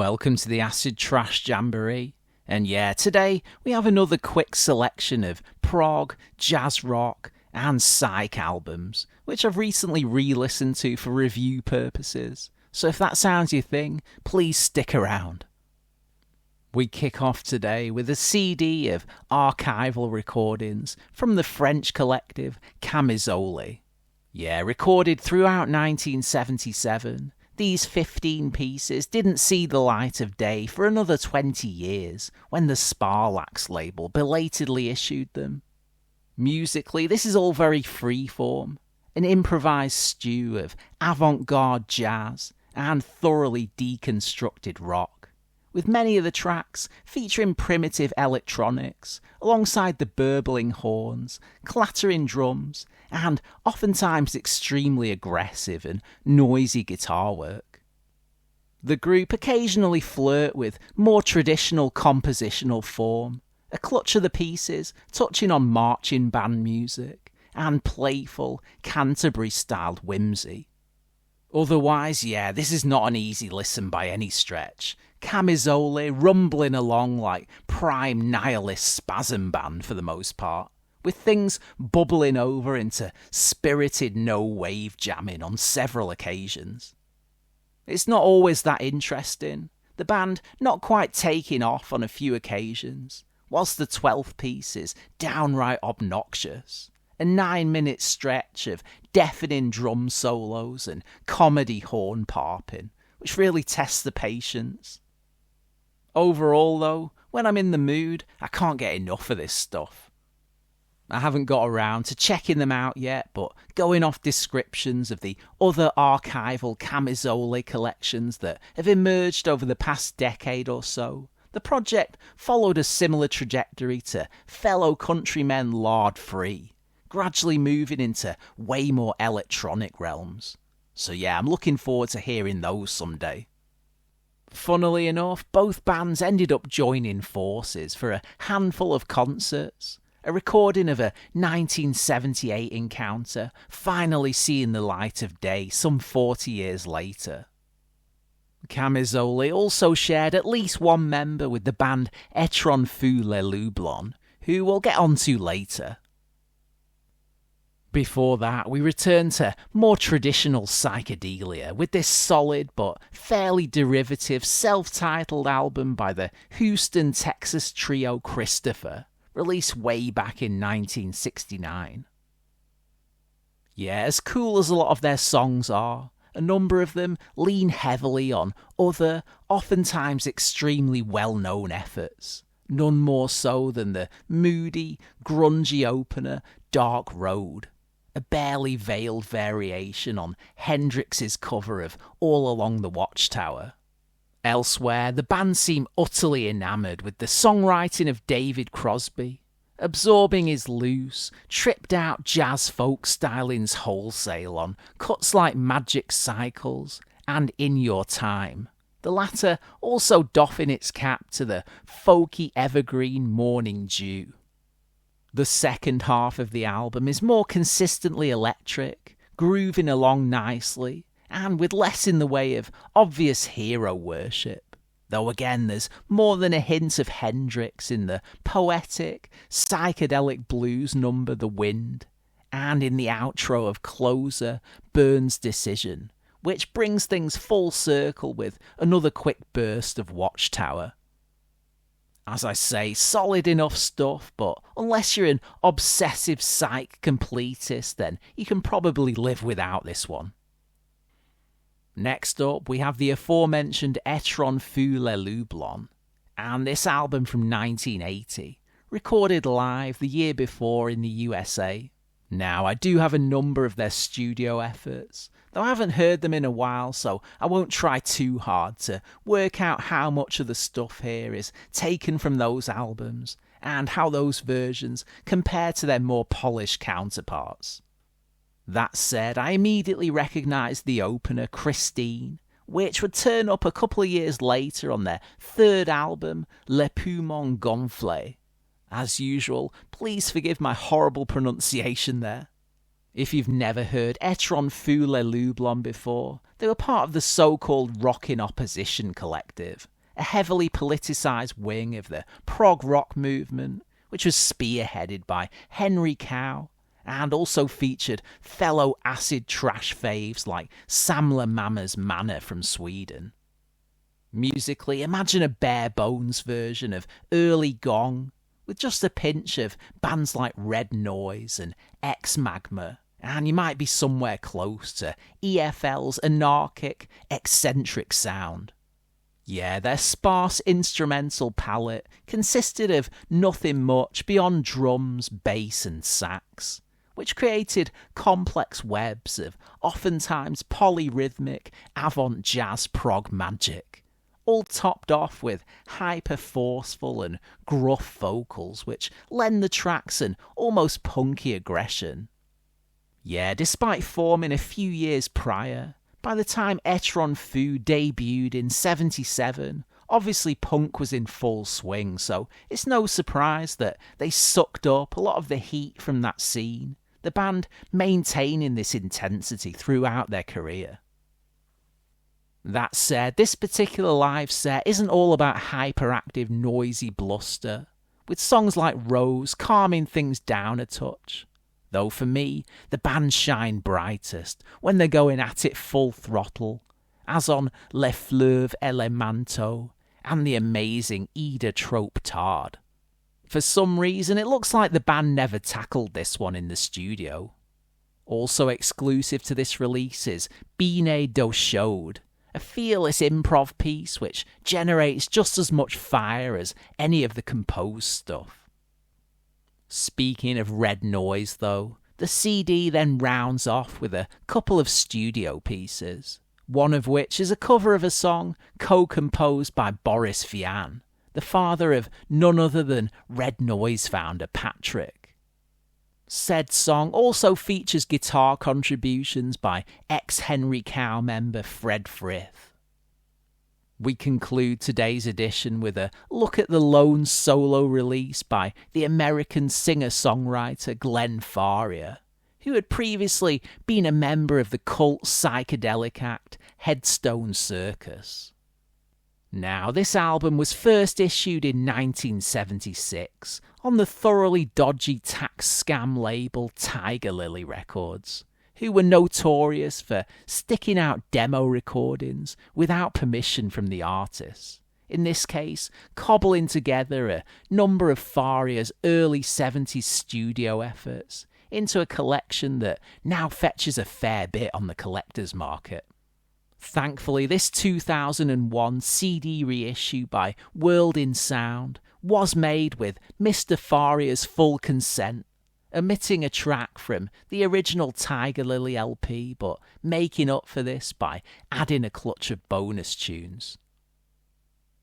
Welcome to the Acid Trash Jamboree. And yeah, today we have another quick selection of prog, jazz rock, and psych albums, which I've recently re-listened to for review purposes. So if that sounds your thing, please stick around. We kick off today with a CD of archival recordings from the French collective Camizole. Yeah, recorded throughout 1977. These 15 pieces didn't see the light of day for another 20 years when the Spalax label belatedly issued them. Musically, this is all very freeform, an improvised stew of avant-garde jazz and thoroughly deconstructed rock, with many of the tracks featuring primitive electronics alongside the burbling horns, clattering drums, and oftentimes extremely aggressive and noisy guitar work. The group occasionally flirt with more traditional compositional form, a clutch of the pieces touching on marching band music and playful Canterbury-styled whimsy. Otherwise, yeah, this is not an easy listen by any stretch. Camizole rumbling along like prime nihilist spasm band for the most part, with things bubbling over into spirited no-wave jamming on several occasions. It's not always that interesting, the band not quite taking off on a few occasions, whilst the 12th piece is downright obnoxious, a 9-minute stretch of deafening drum solos and comedy horn parping, which really tests the patience. Overall though, when I'm in the mood, I can't get enough of this stuff. I haven't got around to checking them out yet, but going off descriptions of the other archival Camizole collections that have emerged over the past decade or so, the project followed a similar trajectory to fellow countrymen Lard Free, gradually moving into way more electronic realms. So yeah, I'm looking forward to hearing those someday. Funnily enough, both bands ended up joining forces for a handful of concerts, a recording of a 1978 encounter finally seeing the light of day some 40 years later. Camizole also shared at least one member with the band Etron fou leloublan, who we'll get onto later. Before that, we return to more traditional psychedelia with this solid but fairly derivative self-titled album by the Houston, Texas trio Christopher, released way back in 1969. Yeah, as cool as a lot of their songs are, a number of them lean heavily on other, oftentimes extremely well-known efforts, none more so than the moody, grungy opener Dark Road, a barely veiled variation on Hendrix's cover of All Along the Watchtower. Elsewhere, the band seem utterly enamoured with the songwriting of David Crosby, absorbing his loose, tripped-out jazz folk stylings wholesale on cuts like Magic Cycles and In Your Time, the latter also doffing its cap to the folky evergreen Morning Dew. The second half of the album is more consistently electric, grooving along nicely, and with less in the way of obvious hero worship, though again there's more than a hint of Hendrix in the poetic, psychedelic blues number The Wind, and in the outro of closer Burns' Decision, which brings things full circle with another quick burst of Watchtower. As I say, solid enough stuff, but unless you're an obsessive psych completist, then you can probably live without this one. Next up, we have the aforementioned Etron fou leloublan, and this album from 1980, recorded live the year before in the USA. Now, I do have a number of their studio efforts, though I haven't heard them in a while, so I won't try too hard to work out how much of the stuff here is taken from those albums, and how those versions compare to their more polished counterparts. That said, I immediately recognised the opener, Christine, which would turn up a couple of years later on their third album, Les Poumons Gonflés. As usual, please forgive my horrible pronunciation there. If you've never heard Etron fou leloublan before, they were part of the so-called rockin opposition collective, a heavily politicised wing of the prog rock movement, which was spearheaded by Henry Cow, and also featured fellow acid trash faves like Samla Mamma's Manor from Sweden. Musically, imagine a bare bones version of early Gong, with just a pinch of bands like Red Noise and Ex-Magma, and you might be somewhere close to EFL's anarchic, eccentric sound. Yeah, their sparse instrumental palette consisted of nothing much beyond drums, bass and sax, which created complex webs of oftentimes polyrhythmic avant-jazz prog magic, all topped off with hyper-forceful and gruff vocals which lend the tracks an almost punky aggression. Yeah, despite forming a few years prior, by the time Etron Fou debuted in 1977, obviously punk was in full swing, so it's no surprise that they sucked up a lot of the heat from that scene, the band maintaining this intensity throughout their career. That said, this particular live set isn't all about hyperactive, noisy bluster, with songs like Rose calming things down a touch. Though for me, the band shine brightest when they're going at it full throttle, as on Les Fleuves Elementaux and the amazing Ida Trope Tard. For some reason, it looks like the band never tackled this one in the studio. Also exclusive to this release is Bine do Chaude, a fearless improv piece which generates just as much fire as any of the composed stuff. Speaking of Red Noise, though, the CD then rounds off with a couple of studio pieces, one of which is a cover of a song co-composed by Boris Vian, the father of none other than Red Noise founder Patrick. Said song also features guitar contributions by ex-Henry Cow member Fred Frith. We conclude today's edition with a look at the lone solo release by the American singer-songwriter Glenn Faria, who had previously been a member of the cult psychedelic act Headstone Circus. Now, this album was first issued in 1976 on the thoroughly dodgy tax scam label Tiger Lily Records, who were notorious for sticking out demo recordings without permission from the artists. In this case, cobbling together a number of Faria's early 70s studio efforts into a collection that now fetches a fair bit on the collector's market. Thankfully, this 2001 CD reissue by World in Sound was made with Mr. Faria's full consent, omitting a track from the original Tiger Lily LP, but making up for this by adding a clutch of bonus tunes.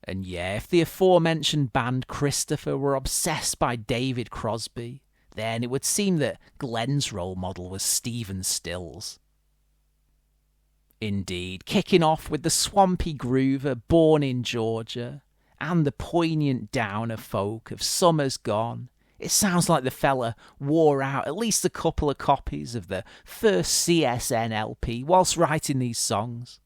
And yeah, if the aforementioned band Christopher were obsessed by David Crosby, then it would seem that Glenn's role model was Stephen Stills. Indeed, kicking off with the swampy groover Born in Georgia, and the poignant downer folk of Summer's Gone, it sounds like the fella wore out at least a couple of copies of the first CSN LP whilst writing these songs.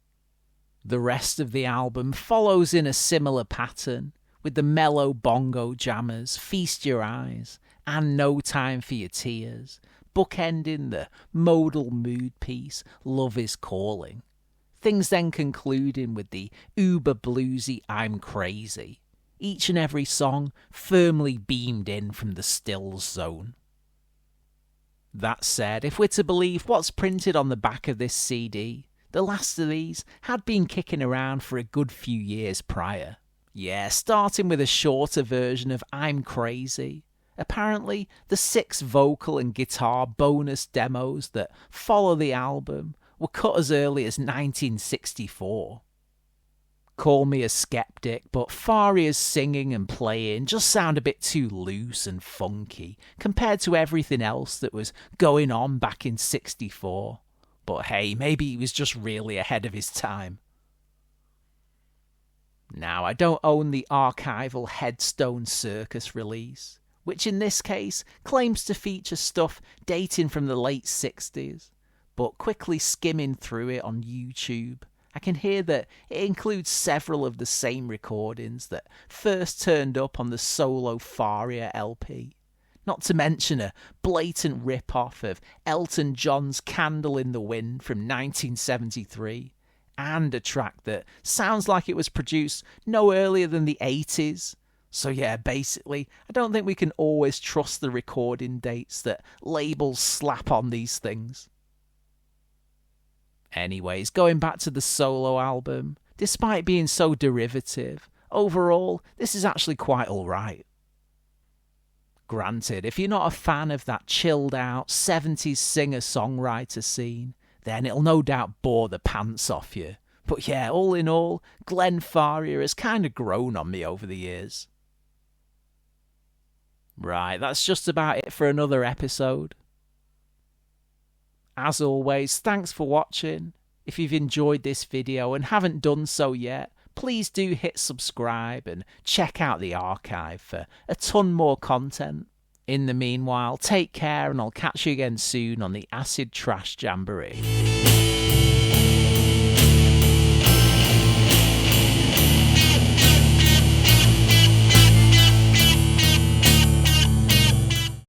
The rest of the album follows in a similar pattern, with the mellow bongo jammers Feast Your Eyes and No Time for Your Tears, bookending the modal mood piece Love Is Calling. Things then concluding with the uber bluesy I'm Crazy, each and every song firmly beamed in from the Stills zone. That said, if we're to believe what's printed on the back of this CD, the last of these had been kicking around for a good few years prior. Yeah, starting with a shorter version of I'm Crazy. Apparently, the 6 vocal and guitar bonus demos that follow the album were cut as early as 1964. Call me a skeptic, but Faria's singing and playing just sound a bit too loose and funky compared to everything else that was going on back in '64. But hey, maybe he was just really ahead of his time. Now, I don't own the archival Headstone Circus release, which in this case claims to feature stuff dating from the late 60s, but quickly skimming through it on YouTube, I can hear that it includes several of the same recordings that first turned up on the solo Faria LP. Not to mention a blatant rip-off of Elton John's Candle in the Wind from 1973, and a track that sounds like it was produced no earlier than the 80s. So yeah, basically, I don't think we can always trust the recording dates that labels slap on these things. Anyways, going back to the solo album, despite being so derivative, overall, this is actually quite alright. Granted, if you're not a fan of that chilled out 70s singer-songwriter scene, then it'll no doubt bore the pants off you. But yeah, all in all, Glenn Faria has kind of grown on me over the years. Right, that's just about it for another episode. As always, thanks for watching. If you've enjoyed this video and haven't done so yet, please do hit subscribe and check out the archive for a ton more content. In the meanwhile, take care and I'll catch you again soon on the Acid Trash Jamboree.